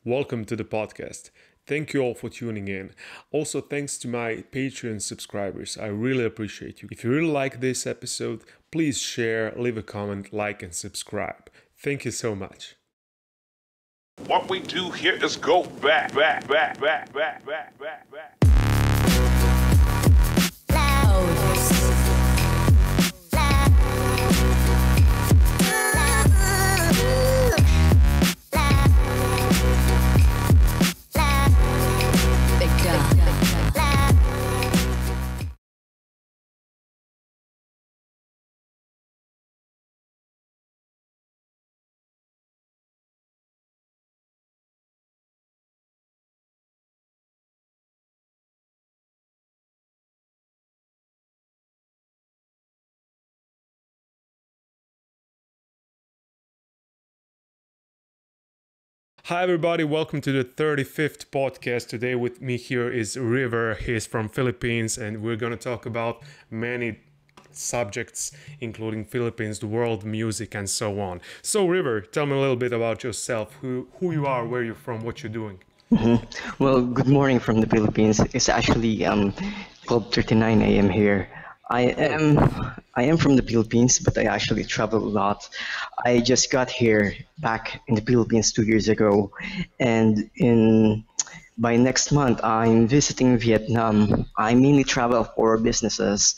Welcome to the podcast. Thank you all for tuning in. Also, thanks to my Patreon subscribers. I really appreciate you. If you really like this episode, please share, leave a comment, like, and subscribe. Thank you so much. What we do here is go back. Hi everybody, welcome to the 35th podcast. Today with me here is River. He's from Philippines and we're going to talk about many subjects including Philippines, the world, music and so on. So River, tell me a little bit about yourself, who you are, where you're from, what you're doing. Well, good morning from the Philippines. It's actually 12:39 a.m. here. I am from the Philippines, but I actually travel a lot. I just got here back in the Philippines 2 years ago, and by next month I'm visiting Vietnam. I mainly travel for businesses,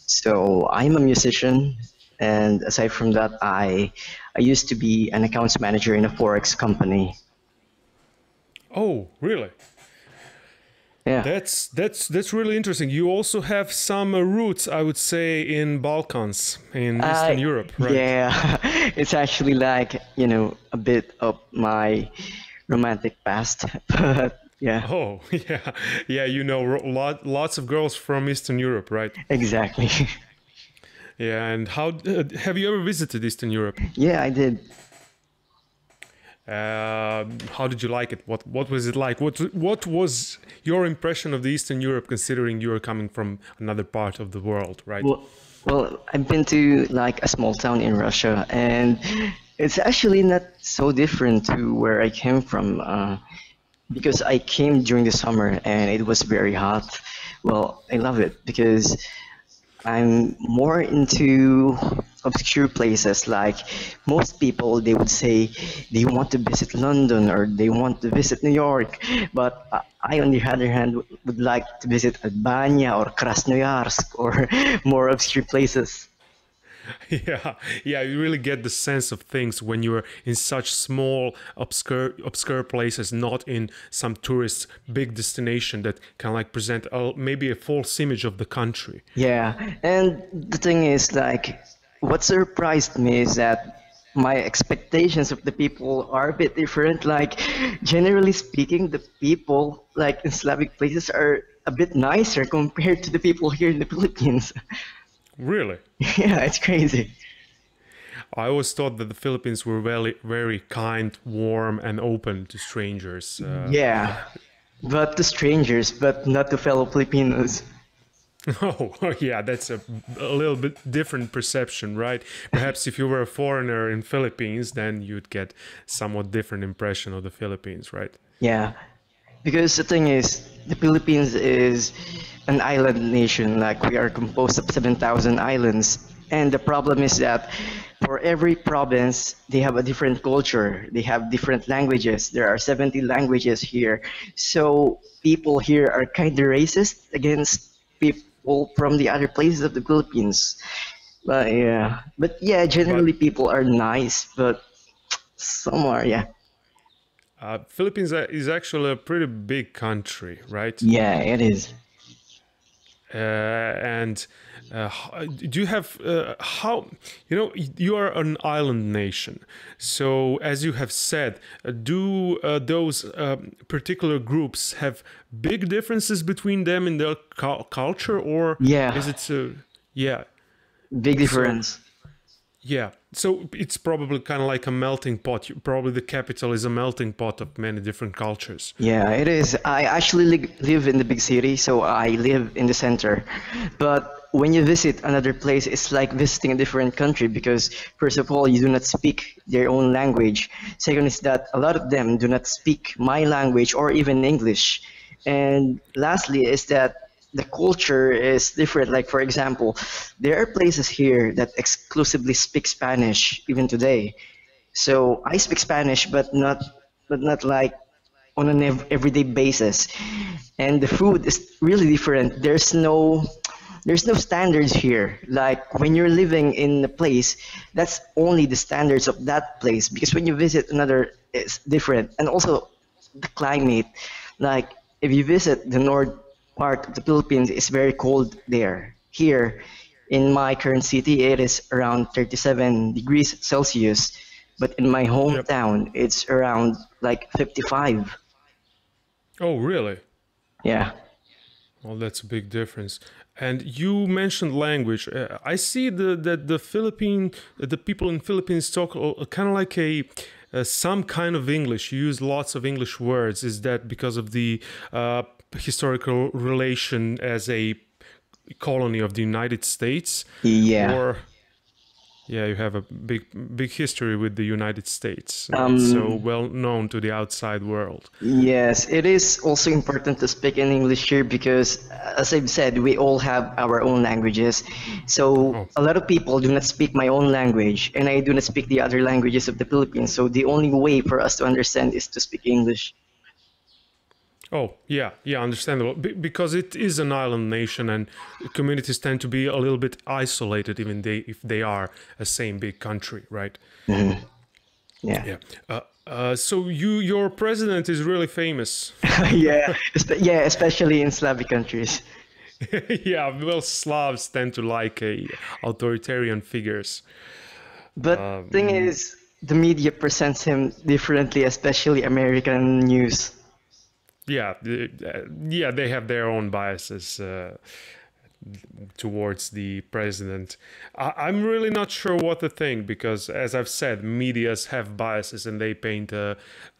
so I'm a musician, and aside from that, I used to be an accounts manager in a forex company. Oh, really? Yeah. That's really interesting. You also have some roots, I would say, in Balkans, in Eastern Europe, right? Yeah, it's actually like, a bit of my romantic past, but yeah, Oh, yeah. Lots of girls from Eastern Europe, right? exactly. Yeah, and how have you ever visited Eastern Europe? Yeah, I did. How did you like it? What was it like? What was your impression of the Eastern Europe, considering you are coming from another part of the world, right? Well, I've been to like a small town in Russia, and it's actually not so different to where I came from, because I came during the summer and it was very hot. Well, I love it because I'm more into obscure places. Like most people, they would say they want to visit London or they want to visit New York, but I, on the other hand, would like to visit Albania or Krasnoyarsk or more obscure places. Yeah, you really get the sense of things when you're in such small, obscure places, not in some tourist big destination that can like present maybe a false image of the country. Yeah, and the thing is, like, what surprised me is that my expectations of the people are a bit different. Like, generally speaking, the people, like, in Slavic places are a bit nicer compared to the people here in the Philippines. Really? Yeah, it's crazy. I always thought that the Philippines were very, very kind, warm, and open to strangers. Yeah, but to strangers, but not to fellow Filipinos. Oh, yeah, that's a little bit different perception, right? Perhaps if you were a foreigner in Philippines, then you'd get somewhat different impression of the Philippines, right? Yeah, because the thing is, the Philippines is an island nation. Like, we are composed of 7,000 islands. And the problem is that for every province, they have a different culture. They have different languages. There are 70 languages here. So people here are kind of racist against people from the other places of the Philippines. But yeah, But generally people are nice, but some are, yeah. Philippines is actually a pretty big country, right? Yeah, it is. And do you have how you are an island nation, so as you have said, do those particular groups have big differences between them in their culture, or Yeah, is it yeah, big so difference. yeah, so it's probably kind of like a melting pot. Probably the capital is a melting pot of many different cultures. Yeah, it is. I actually live in the big city, so I live in the center. But when you visit another place, it's like visiting a different country because, first of all, you do not speak their own language. Second is that a lot of them do not speak my language or even English. And lastly is that the culture is different. Like, for example, there are places here that exclusively speak Spanish even today. So I speak Spanish, but not like on an everyday basis. And the food is really different. There's no standards here. Like when you're living in a place, that's only the standards of that place. Because when you visit another, it's different. And also the climate. Like if you visit the north part of the Philippines, it's very cold there. Here, in my current city, it is around 37 degrees Celsius. But in my Yep. hometown, it's around like 55. Oh, really? Yeah. Well, that's a big difference. And you mentioned language. I see that the people in Philippines talk kind of like some kind of English. You use lots of English words. Is that because of the historical relation as a colony of the United States, Yeah. or yeah, you have a big history with the United States. It's so Um, well known to the outside world. yes, it is also important to speak in English here because, as I've said, we all have our own languages. So Oh. a lot of people do not speak my own language, and I do not speak the other languages of the Philippines. So the only way for us to understand is to speak English. Oh, yeah, yeah, understandable. Because it is an island nation, and communities tend to be a little bit isolated, even if they are a same big country, right? Yeah. Yeah. So your president is really famous. Yeah, yeah, especially in Slavic countries. Yeah, well, Slavs tend to like authoritarian figures. But thing is, the media presents him differently, especially American news. Yeah, yeah, they have their own biases towards the president. I'm really not sure what to think because, as I've said, medias have biases and they paint a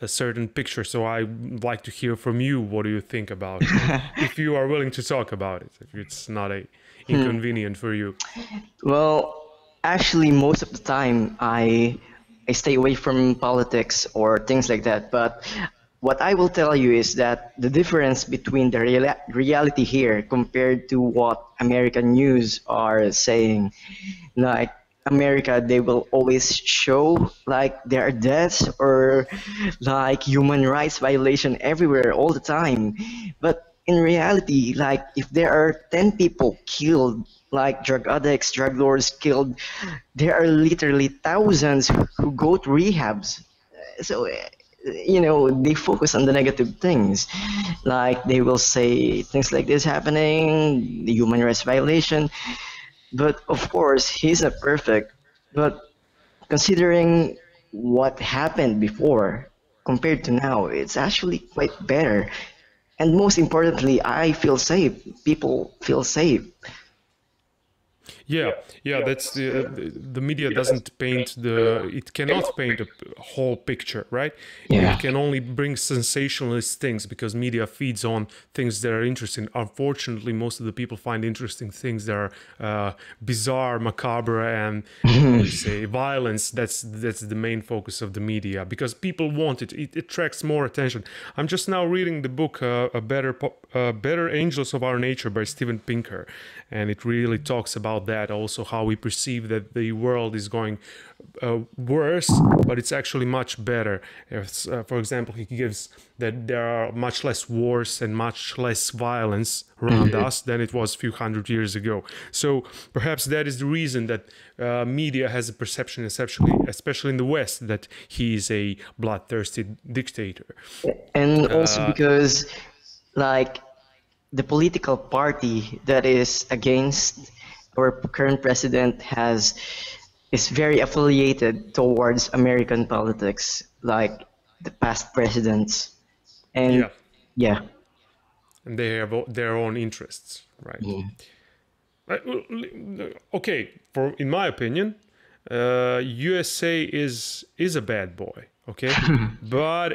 certain picture. So I'd like to hear from you. What do you think about it? If you are willing to talk about it, if it's not a inconvenient for you. Well, actually, most of the time I stay away from politics or things like that. But what I will tell you is that the difference between the reality here compared to what American news are saying, like America, they will always show like there are deaths or like human rights violation everywhere all the time. But in reality, like if there are 10 people killed, like drug addicts, drug lords killed, there are literally thousands who go to rehabs. So they focus on the negative things, like they will say things like this happening, the human rights violation. But of course, he's not perfect. But considering what happened before compared to now, it's actually quite better. And most importantly, I feel safe. People feel safe. Yeah, yeah, that's the media doesn't paint it cannot paint a whole picture, right? Yeah. It can only bring sensationalist things because media feeds on things that are interesting. Unfortunately, most of the people find interesting things that are bizarre, macabre, and how do you say violence. That's the main focus of the media because people want it. It attracts more attention. I'm just now reading the book Better Angels of Our Nature by Steven Pinker, and it really talks about that, also how we perceive that the world is going worse, but it's actually much better. For example, he gives that there are much less wars and much less violence around us than it was a few hundred years ago. So perhaps that is the reason that media has a perception, especially in the West, that he is a bloodthirsty dictator. And also because, like, the political party that is against our current president is very affiliated towards American politics, like the past presidents. And Yeah, yeah, and they have their own interests, right? Okay, in my opinion, USA is a bad boy. Okay, but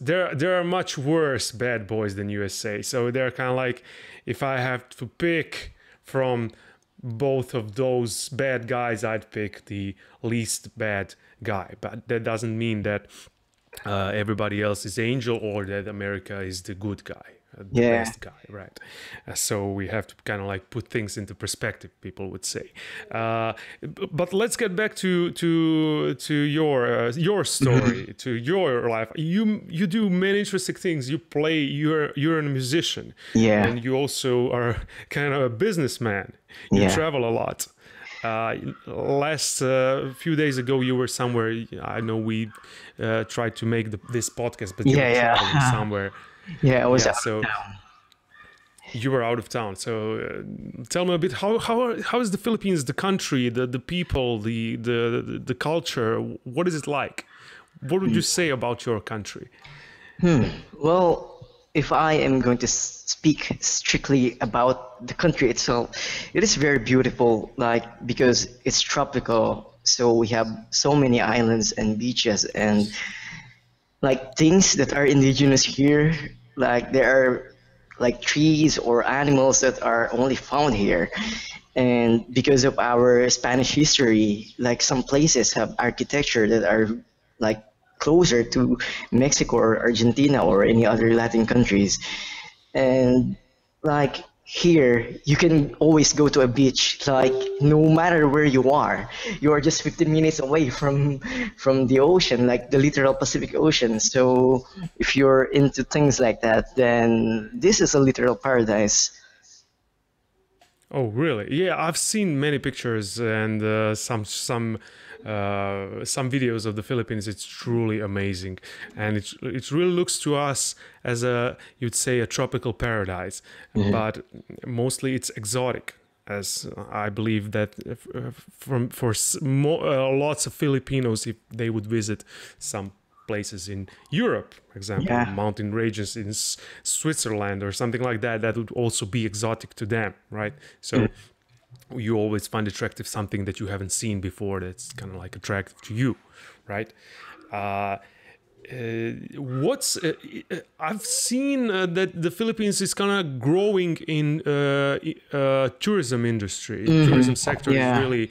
there are much worse bad boys than USA. So they're kind of like, if I have to pick from both of those bad guys, I'd pick the least bad guy. But that doesn't mean that everybody else is angel or that America is the good guy, the Yeah. best guy, right? So we have to kind of like put things into perspective, people would say. But let's get back to your story, to your life. You do many interesting things. You play. You're a musician, Yeah. and you also are kind of a businessman. You Yeah. travel a lot. Last few days ago, you were somewhere. I know we tried to make this podcast, but you Yeah, were yeah. traveling somewhere. Yeah, I was Yeah, out of so town. you were out of town. So tell me a bit. How is the Philippines, the country, the people, the culture? What is it like? What would you say about your country? Well, if I am going to speak strictly about the country itself, it is very beautiful, like because it's tropical, so we have so many islands and beaches and like things that are indigenous here, like there are like trees or animals that are only found here. And because of our Spanish history, like some places have architecture that are like closer to Mexico or Argentina or any other Latin countries. And like here, you can always go to a beach, like no matter where you are just 15 minutes away from the ocean, like the literal Pacific Ocean. So if you're into things like that, then this is a literal paradise. Oh, really? Yeah, I've seen many pictures and some videos of the Philippines. It's truly amazing, and it really looks to us as you'd say a tropical paradise, but mostly it's exotic. As I believe that lots of Filipinos, if they would visit some places in Europe, for example, Yeah. mountain ranges in Switzerland or something like that, that would also be exotic to them, right? So you always find attractive something that you haven't seen before that's kind of like attractive to you, right? I've seen that the Philippines is kind of growing in tourism industry. Tourism sector is Yeah.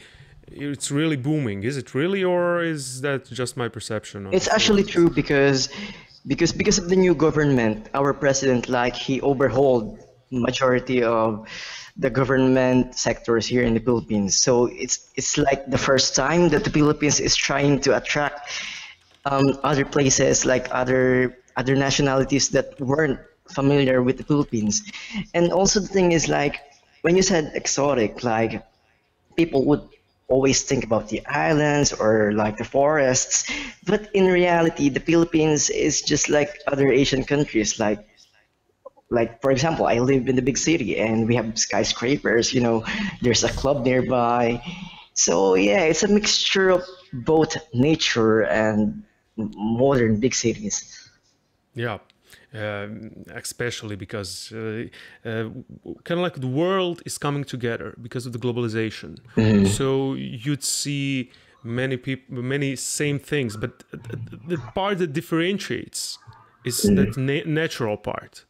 it's really booming. Is it really, or is that just my perception of It's the actually Philippines? true because of the new government, our president like he overhauled majority of the government sectors here in the Philippines. So it's like the first time that the Philippines is trying to attract other places like other nationalities that weren't familiar with the Philippines. And also the thing is like when you said exotic, like people would always think about the islands or like the forests, but in reality the Philippines is just like other Asian countries, like for example I live in the big city and we have skyscrapers, there's a club nearby. So yeah, it's a mixture of both nature and modern big cities. Yeah, especially because kind of like the world is coming together because of the globalization. So you'd see many people, many same things, but the part that differentiates is that natural part.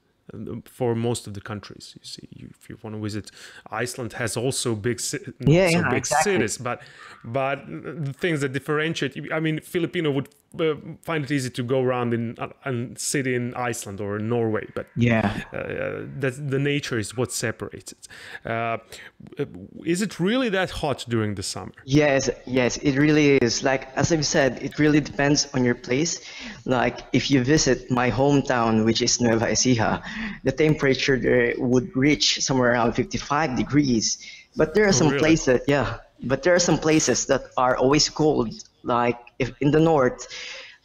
For most of the countries, you see, if you want to visit, Iceland has also not Yeah, so yeah, big exactly. cities, but the things that differentiate. I mean, Filipino would find it easy to go around and sit in Iceland or Norway, but Yeah. that's the nature is what separates it. Is it really that hot during the summer? Yes, yes, it really is. Like as I've said, it really depends on your place. Like if you visit my hometown, which is Nueva Ecija, the temperature there would reach somewhere around 55 degrees. But there are Oh, some really? places, yeah, but there are some places that are always cold. Like if in the north,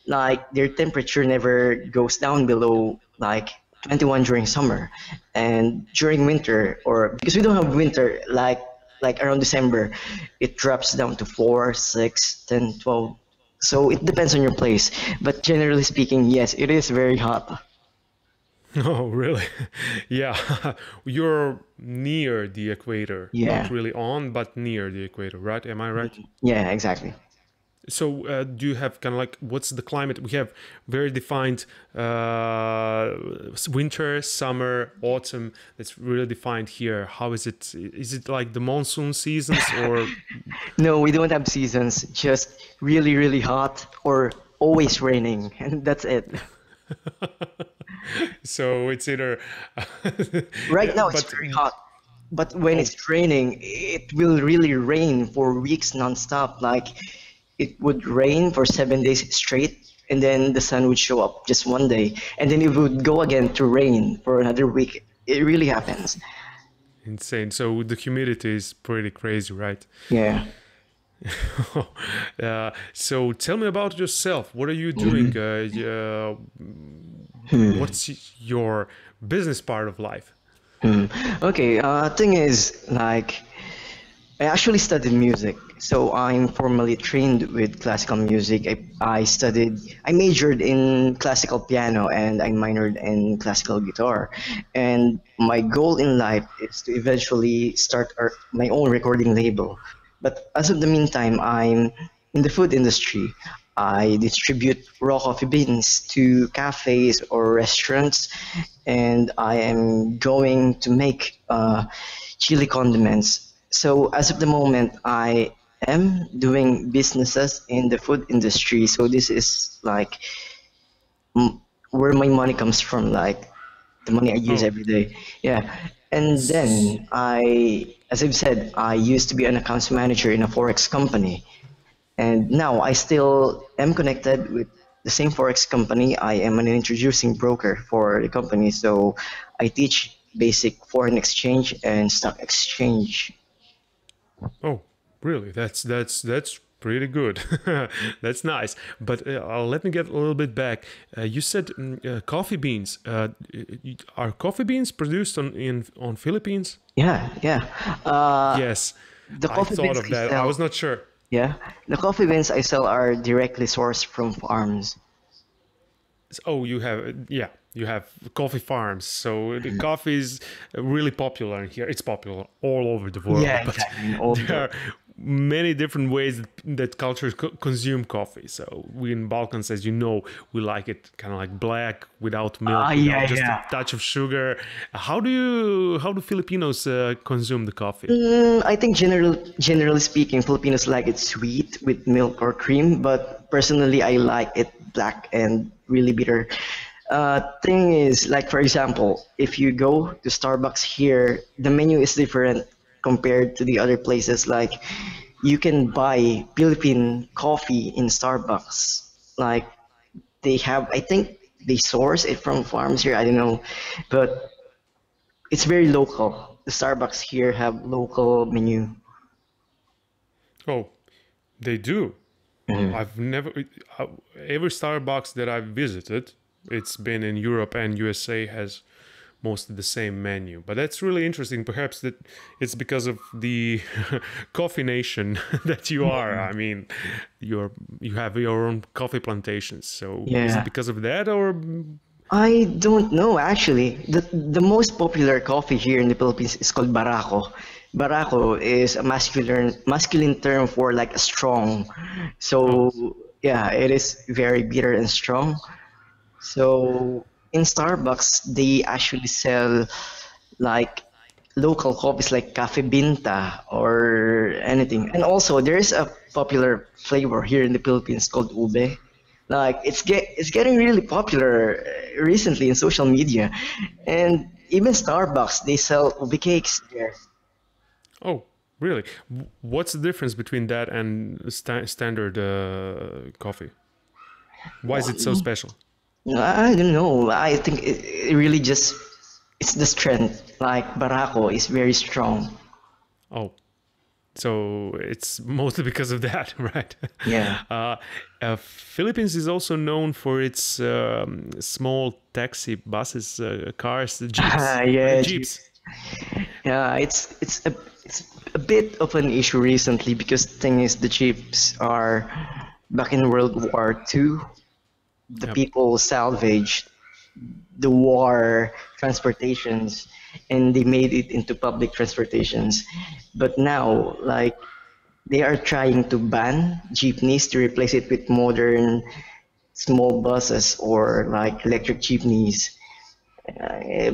like their temperature never goes down below like 21 during summer, and during winter, or because we don't have winter, like around December, it drops down to 4, 6, 10, 12. So it depends on your place, but generally speaking, yes, it is very hot. Oh, really? Yeah, you're near the equator, not Yeah, really on, but near the equator, right? Am I right? yeah, exactly. So, do you have kind of like what's the climate? We have very defined winter, summer, autumn that's really defined here. How is it? Is it like the monsoon seasons or? No, we don't have seasons, just really, really hot or always raining, and that's it. So it's either. Right now it's But very hot, but when it's raining, it will really rain for weeks nonstop. Like it would rain for 7 days straight, and then the sun would show up just one day, and then it would go again to rain for another week. It really happens. insane. So the humidity is pretty crazy, right? Yeah. So tell me about yourself. What are you doing? What's your business part of life? Okay, thing is, like, I actually studied music, so I'm formally trained with classical music. I majored in classical piano and I minored in classical guitar. And my goal in life is to eventually start my own recording label. But as of the meantime, I'm in the food industry. I distribute raw coffee beans to cafes or restaurants, and I am going to make chili condiments. So as of the moment, I am doing businesses in the food industry. So this is like where my money comes from, like the money I use Oh, every day. Yeah. And then as I've said, I used to be an accounts manager in a forex company. And now I still am connected with the same forex company. I am an introducing broker for the company. So I teach basic foreign exchange and stock exchange. oh, really? That's pretty good. That's nice. But let me get a little bit back. You said coffee beans. Are coffee beans produced on Philippines? Yeah, yeah. Yes, The I coffee thought beans of I that. I sell, was not sure. yeah, the coffee beans I sell are directly sourced from farms. Oh, you have yeah, you have coffee farms. So the coffee is really popular in here. It's popular all over the world, Yeah, but exactly. All there the are many different ways that cultures consume coffee. So we in Balkans, as you know, we like it kind of like black, without milk, yeah, without just a yeah. touch of sugar. How do Filipinos consume the coffee? I think generally speaking, Filipinos like it sweet with milk or cream, but personally, I like it black and really bitter. Thing is, like for example, if you go to Starbucks here, the menu is different compared to the other places. Like you can buy Philippine coffee in Starbucks. Like they have, I think they source it from farms here. I don't know, but it's very local. The Starbucks here have local menu. Oh, they do. Mhm. I've never every Starbucks that I've visited, it's been in Europe and USA, has mostly the same menu. But that's really interesting. Perhaps that it's because of the coffee nation that you are. I mean, you have your own coffee plantations. So is it Yeah. because of that or I don't know actually. The most popular coffee here in the Philippines is called Barako. Barako is a masculine term for like a strong. oh So yeah, it is very bitter and strong. So in Starbucks they actually sell like local coffees like Cafe Binta or anything. And also there is a popular flavor here in the Philippines called ube. Like it's getting really popular recently in social media, and even Starbucks they sell ube cakes there. oh really? What's the difference between that and standard coffee? Why is it so special? I don't know. I think it really just it's the strength. Like Barako is very strong. Oh, so it's mostly because of that, right? Yeah. uh, Philippines is also known for its small taxi buses, cars, jeeps, right? Yeah, Jeeps. yeah. It's a bit of an issue recently because the thing is the chips are back in World War II. The Yep. people salvaged the war transportations and they made it into public transportations. But now, like, they are trying to ban jeepneys to replace it with modern small buses or like electric jeepneys.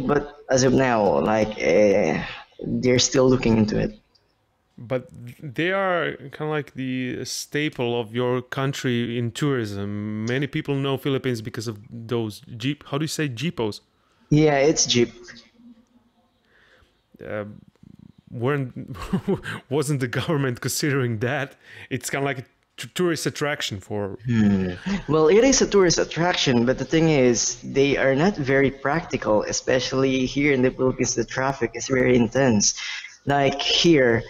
but as of now, like they're still looking into it. But they are kind of like the staple of your country in tourism. Many people know Philippines because of those jeep. How do you say jeepos? Yeah, it's Jeep. Weren't wasn't the government considering that? It's kind of like a tourist attraction for. Well, it is a tourist attraction, but the thing is, they are not very practical, especially here in the Philippines. The traffic is very intense. Like here,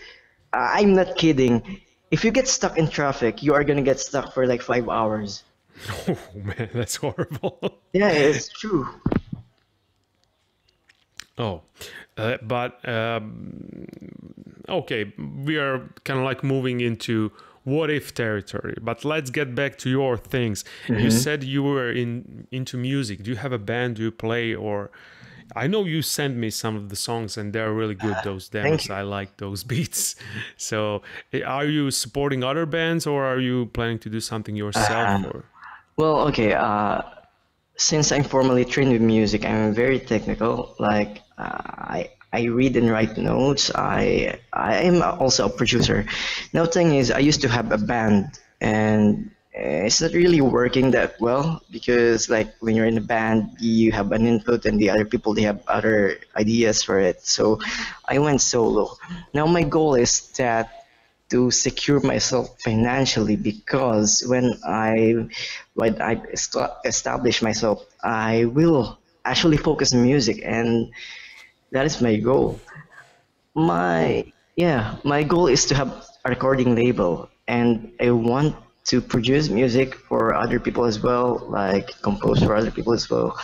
I'm not kidding. If you get stuck in traffic, you are gonna get stuck for like 5 hours. Oh man, that's horrible. Yeah, it's true. Oh, but okay, we are kind of like moving into what if territory. But let's get back to your things. You said you were into music. Do you have a band? Do you play? Or I know you sent me some of the songs, and they're really good. Those demos, I like those beats. So, are you supporting other bands, or are you planning to do something yourself? Or Well, okay. Since I'm formally trained with music, I'm very technical. Like I read and write notes. I am also a producer. Now, thing is, I used to have a band, and it's not really working that well because like when you're in a band, you have an input, and the other people they have other ideas for it. So I went solo. Now my goal is that to secure myself financially because when I establish myself, I will actually focus on music, and that is my goal. My goal is to have a recording label, and I want to produce music for other people as well, like compose for other people as well.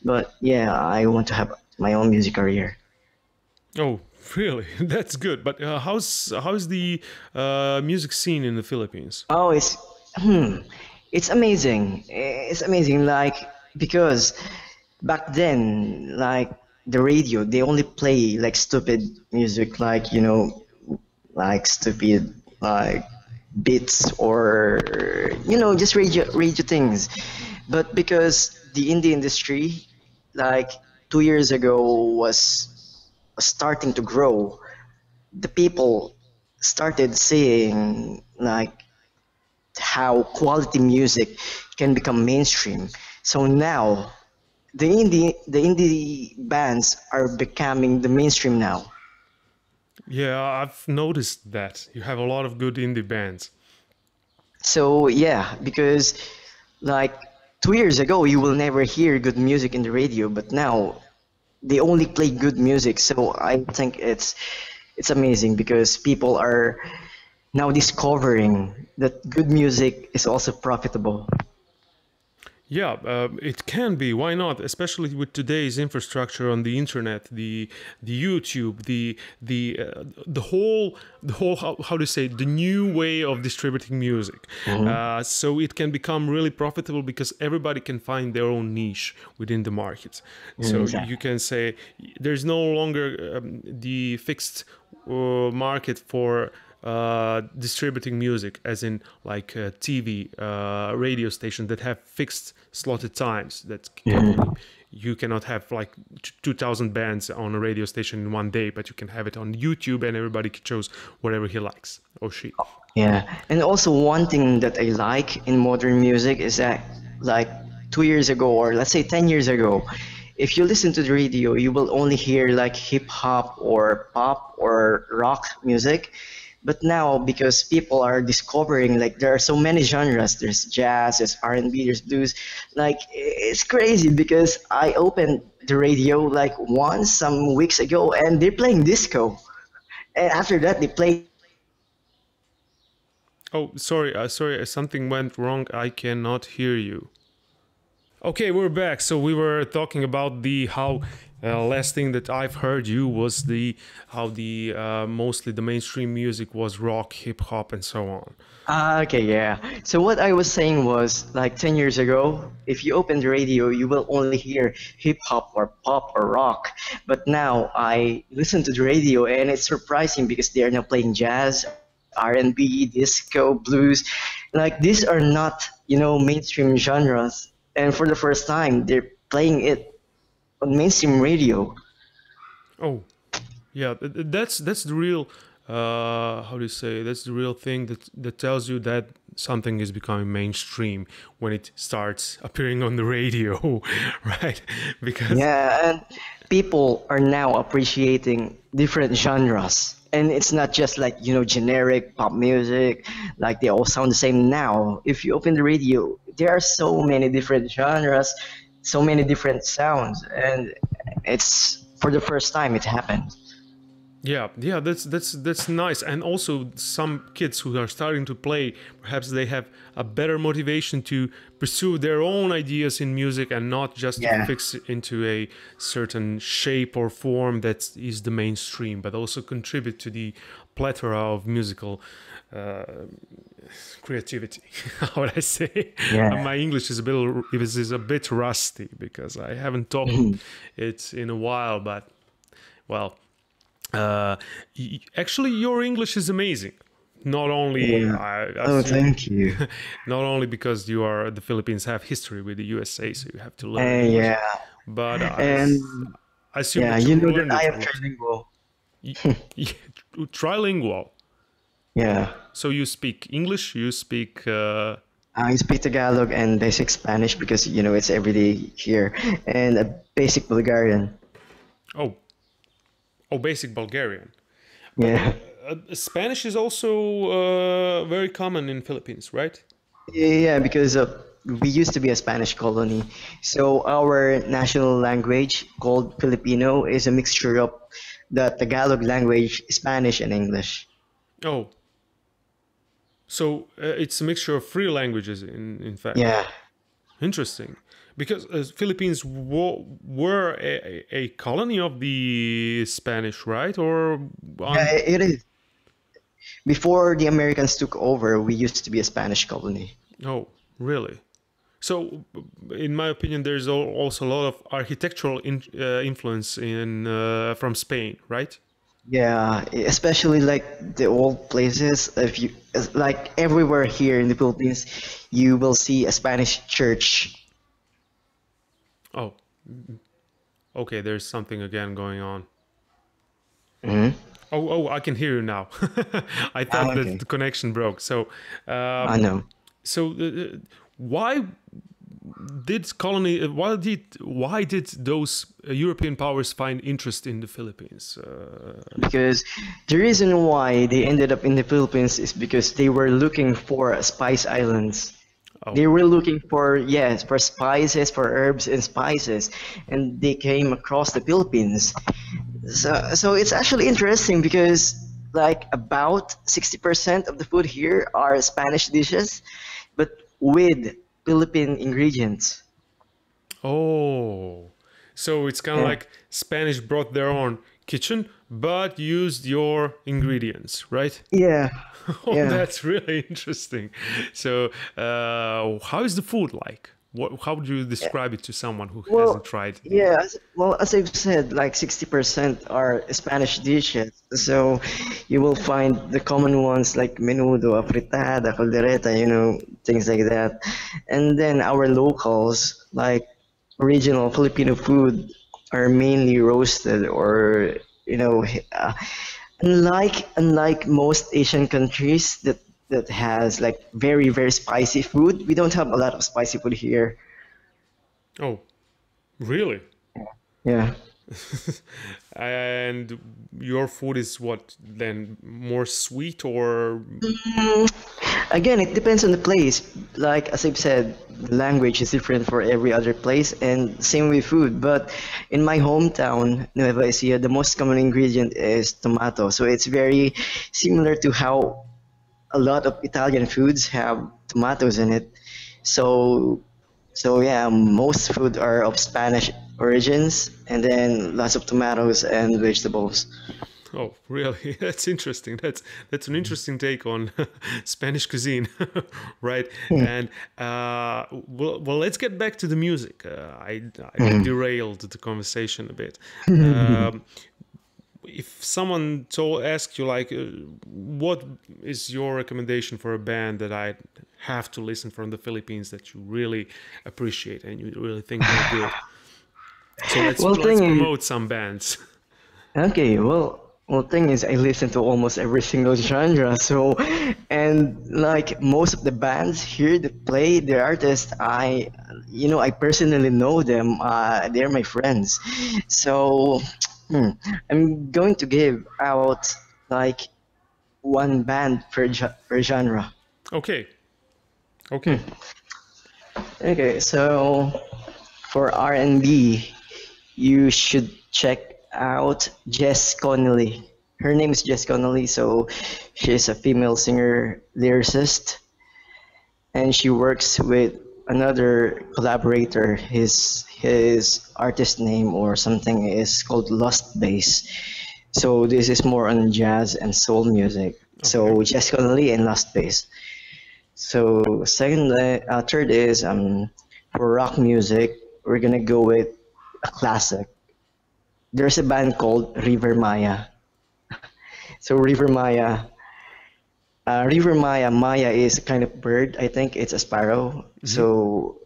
But yeah, I want to have my own music career. oh, really? That's good. But how's the music scene in the Philippines? Oh, it's amazing. It's amazing. Like because back then, like the radio, they only play like stupid music, like like stupid like beats or just radio things. But because the indie industry, like 2 years ago, was starting to grow, the people started seeing like how quality music can become mainstream. So now the indie bands are becoming the mainstream now. Yeah, I've noticed that you have a lot of good indie bands. So yeah, because like 2 years ago you will never hear good music in the radio, but now they only play good music. So I think it's amazing because people are now discovering that good music is also profitable. Yeah, it can be. Why not? Especially with today's infrastructure on the internet, the YouTube, the whole how to say the new way of distributing music. So it can become really profitable because everybody can find their own niche within the market. So Exactly. you can say there's no longer the fixed market for distributing music, as in like TV, radio stations that have fixed slotted times. You cannot have like 2,000 bands on a radio station in one day, but you can have it on YouTube, and everybody can choose whatever he likes or she. Yeah, and also one thing that I like in modern music is that, like 2 years ago, or let's say 10 years ago, if you listen to the radio, you will only hear like hip hop or pop or rock music. But now, because people are discovering, like there are so many genres. There's jazz, there's R&B, there's blues. Like it's crazy because I opened the radio like once some weeks ago, and they're playing disco, and after that they play. Oh, sorry, something went wrong. I cannot hear you. Okay, we're back. So we were talking about the how last thing that I've heard you was the how the mostly the mainstream music was rock, hip hop, and so on. Okay, yeah. So what I was saying was like 10 years ago, if you open the radio, you will only hear hip hop or pop or rock. But now I listen to the radio, and it's surprising because they are now playing jazz, R&B, disco, blues. Like these are not, mainstream genres. And for the first time, they're playing it. on mainstream radio. Oh, yeah, that's the real how do you say, that's the real thing that tells you that something is becoming mainstream when it starts appearing on the radio, right? Because Yeah, and people are now appreciating different genres. And it's not just like, generic pop music, like they all sound the same now. If you open the radio, there are so many different genres, so many different sounds, and it's for the first time it happened. yeah, that's nice. And also some kids who are starting to play, perhaps they have a better motivation to pursue their own ideas in music and not just to Yeah. fix it into a certain shape or form that is the mainstream, but also contribute to the plethora of musical uh, creativity. How would I say? Yeah. My English is a bit rusty because I haven't talked it in a while, but well, actually, your English is amazing. Not only Yeah. I Oh, assume, thank you. not only because the Philippines have history with the USA, so you have to learn English, Yeah. but And I assume yeah, that you you know that learned I it a am lot. trilingual. Y- Trilingual. Yeah. So you speak English, you speak. I speak Tagalog and basic Spanish because it's everyday here, and a basic Bulgarian. Oh, oh, basic Bulgarian. But Yeah, Spanish is also very common in Philippines, right? yeah, because we used to be a Spanish colony, so our national language called Filipino is a mixture of the Tagalog language, Spanish, and English. Oh, so it's a mixture of three languages in fact. Yeah, Interesting, because Philippines were a colony of the Spanish, right? Or yeah, on? it is. Before the Americans took over, we used to be a Spanish colony. Oh, really? So, in my opinion, there's also a lot of architectural influence in from Spain, right? Yeah, especially like the old places. If you like everywhere here in the Philippines, you will see a Spanish church. Oh, okay. There's something again going on. Hmm. Oh, I can hear you now. I thought Ah, that okay. the connection broke. So, I know. so why why did those European powers find interest in the Philippines? Because the reason why they ended up in the Philippines is because they were looking for spice islands. Oh, They were looking for, yes, for spices, for herbs and spices, and they came across the Philippines. So it's actually interesting because like about 60% of the food here are Spanish dishes, but with Philippine ingredients. oh, so it's kind of Yeah. like Spanish brought their own kitchen, but used your ingredients, right? Yeah. Oh, Yeah. that's really interesting. So, how is the food like? How would you describe it to someone who hasn't Well, tried it? yeah, as I've said, like 60% are Spanish dishes. So you will find the common ones like menudo, afritada, caldereta, things like that. And then our locals, like original Filipino food, are mainly roasted or, unlike most Asian countries that has like very, very spicy food, we don't have a lot of spicy food here. Oh, really? Yeah. And your food is what then? More sweet or? Again, it depends on the place. Like as I've said, the language is different for every other place, and same with food. But in my hometown, Nueva Ecija, the most common ingredient is tomato. So it's very similar to how a lot of Italian foods have tomatoes in it. So, so yeah, most food are of Spanish origins, and then lots of tomatoes and vegetables. Oh, really? That's interesting. That's an interesting take on Spanish cuisine, right? And well, let's get back to the music. I derailed the conversation a bit. Um, if someone asked you like, what is your recommendation for a band that I have to listen from the Philippines that you really appreciate and you really think they're good? So let's Well, thing is, promote some bands. okay, well, thing is, I listen to almost every single genre. So, and like most of the bands here that play, the artists, I personally know them. They're my friends. So, I'm going to give out like one band per genre. Okay. Okay. Okay, so for R&B, you should check out Jess Connelly. Her name is Jess Connelly, so she's a female singer lyricist, and she works with another collaborator. His artist name or something is called LUSTBASS. So this is more on jazz and soul music. So Jess Connelly and LUSTBASS. So third is for rock music, we're gonna go with a classic. There's a band called Rivermaya. So Rivermaya, Maya is a kind of bird. I think it's a sparrow. So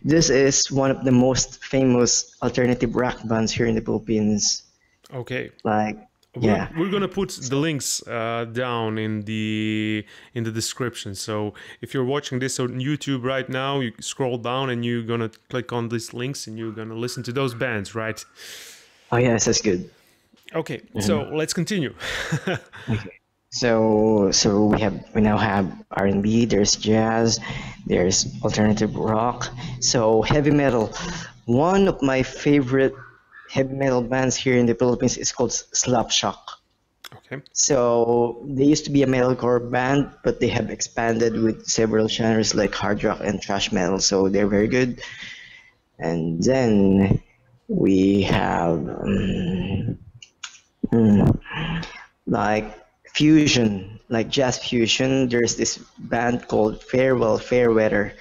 this is one of the most famous alternative rock bands here in the Philippines. Okay. Like, yeah. We're gonna put the links down in the description. So if you're watching this on YouTube right now, you scroll down and you're gonna click on these links and you're gonna listen to those bands, right? Oh yes, that's good. Okay, so let's continue. Okay. So we now have R&B, there's jazz, there's alternative rock, so heavy metal. One of my favorite heavy metal bands here in the Philippines is called Slapshock. Okay. So they used to be a metalcore band, but they have expanded with several genres like hard rock and thrash metal, so they're very good. And then we have like fusion, like jazz fusion. There's this band called Farewell Fairweather.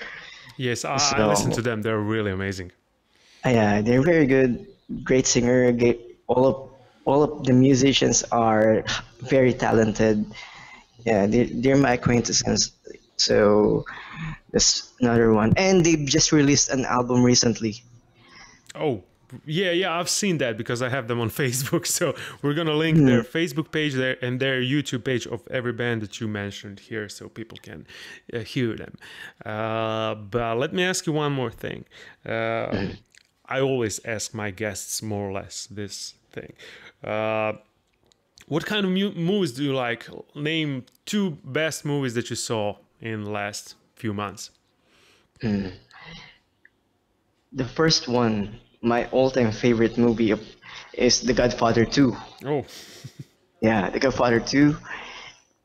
Yes, I So listen to them. They're really amazing. yeah, they're very good. Great singer. All of the musicians are very talented. Yeah, they're my acquaintances. So that's another one. And they just released an album recently. Oh, yeah, I've seen that because I have them on Facebook. So we're gonna link their Facebook page there and their YouTube page of every band that you mentioned here, so people can hear them. But let me ask you one more thing. I always ask my guests more or less this thing. What kind of movies do you like? Name 2 best movies that you saw in the last few months. The first one, my all-time favorite movie is The Godfather 2. Oh, Yeah, The Godfather 2,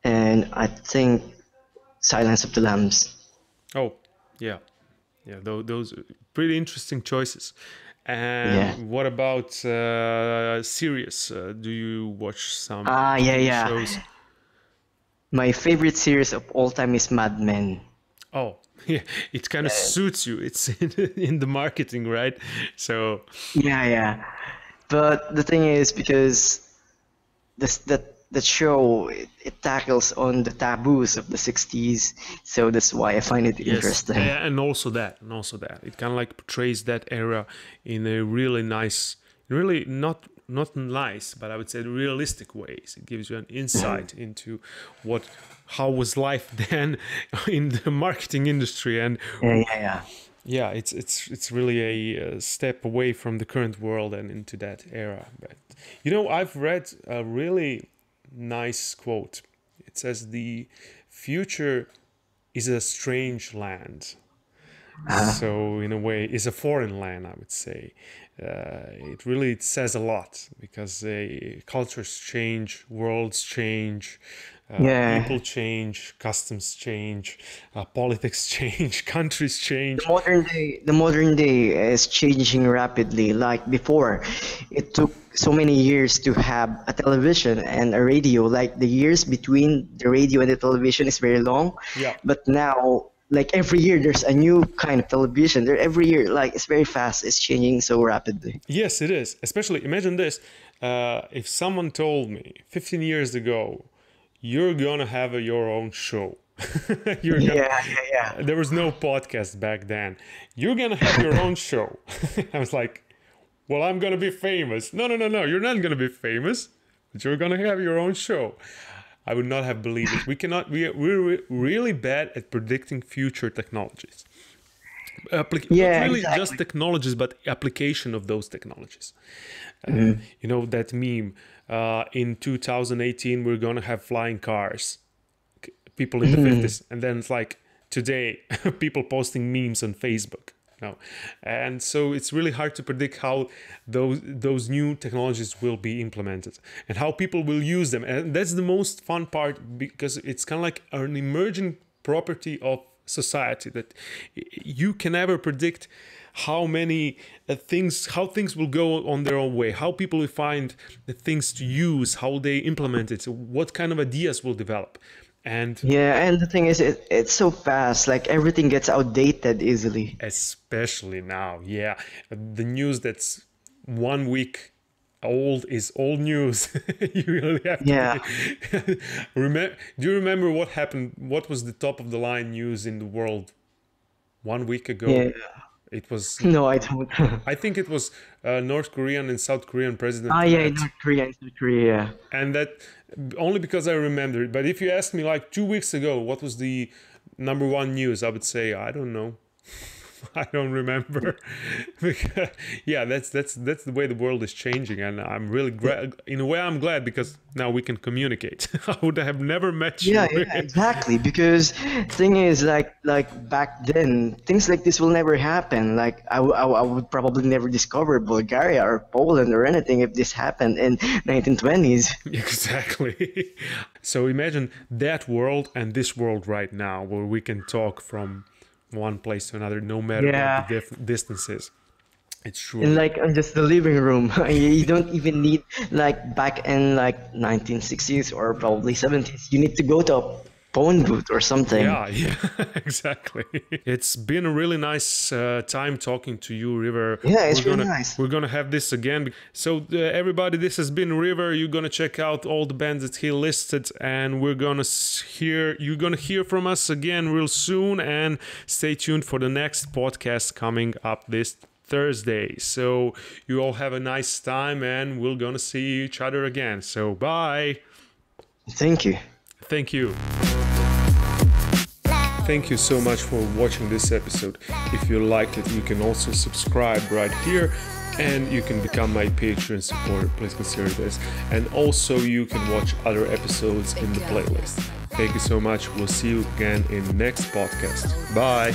and I think Silence of the Lambs. oh, yeah. Those are pretty interesting choices. And Yeah. what about series? Do you watch some Yeah. shows? My favorite series of all time is Mad Men. Oh, yeah, it kind of suits you. It's in the marketing, right? So, Yeah. But the thing is, because that show it tackles on the taboos of the 60s, so that's why I find it yes, interesting. and also that, it kind of like portrays that era in a really nice, really not nice, but I would say realistic ways. It gives you an insight into how was life then in the marketing industry, and Yeah. it's really a step away from the current world and into that era. But I've read a really nice quote. It says the future is a strange land. So in a way, it's a foreign land, I would say. It says a lot because cultures change, worlds change, people change, customs change, politics change, countries change. The modern day is changing rapidly. Like before, it took so many years to have a television and a radio. Like the years between the radio and the television is very long. Yeah. But now, like every year, there's a new kind of television. Every year, like it's very fast. It's changing so rapidly. Yes, it is. Especially, imagine this: if someone told me 15 years ago, you're gonna have your own show. Yeah. There was no podcast back then. You're gonna have your own show. I was like, well, I'm gonna be famous. No, you're not gonna be famous, but you're gonna have your own show. I would not have believed it. We're really bad at predicting future technologies. Not really exactly. just technologies, but application of those technologies. You know that meme, in 2018 we're gonna have flying cars, people in the 50s, and then it's like today people posting memes on Facebook. And so it's really hard to predict how those new technologies will be implemented and how people will use them. And that's the most fun part, because it's kind of like an emerging property of society, that you can never predict how many how things will go on their own way, how people will find the things to use, how they implement it, what kind of ideas will develop. And Yeah, and the thing is, it's so fast. Like everything gets outdated easily. especially now, yeah, the news that's 1 week old is old news. You really have to Yeah. do you remember what happened? What was the top of the line news in the world 1 week ago? Yeah. It was, No, I don't. I think it was North Korean and South Korean president Yeah, met. North Korea. And that only because I remember it. But if you asked me like 2 weeks ago what was the number one news, I would say I don't know. I don't remember. Yeah, that's the way the world is changing, and I'm really glad. In a way, I'm glad, because now we can communicate. I would have never met you. Yeah, exactly. Because thing is, like back then, things like this will never happen. Like I would probably never discover Bulgaria or Poland or anything if this happened in 1920s. Exactly. So imagine that world and this world right now, where we can talk from one place to another, no matter what the distance is. It's true. And like on just the living room, you don't even need, like back in like 1960s or probably 70s, you need to go to a phone booth or something. Yeah, exactly. It's been a really nice time talking to you, River. Yeah, it's really nice. We're gonna have this again. So everybody, this has been River. You're gonna check out all the bands that he listed, and you're gonna hear from us again real soon. And stay tuned for the next podcast coming up this Thursday. So you all have a nice time, and we're gonna see each other again. So bye. Thank you. Thank you. Thank you so much for watching this episode. If you liked it, you can also subscribe right here, and you can become my Patreon supporter. Please consider this. And also you can watch other episodes in the playlist. Thank you so much. We'll see you again in the next podcast. Bye.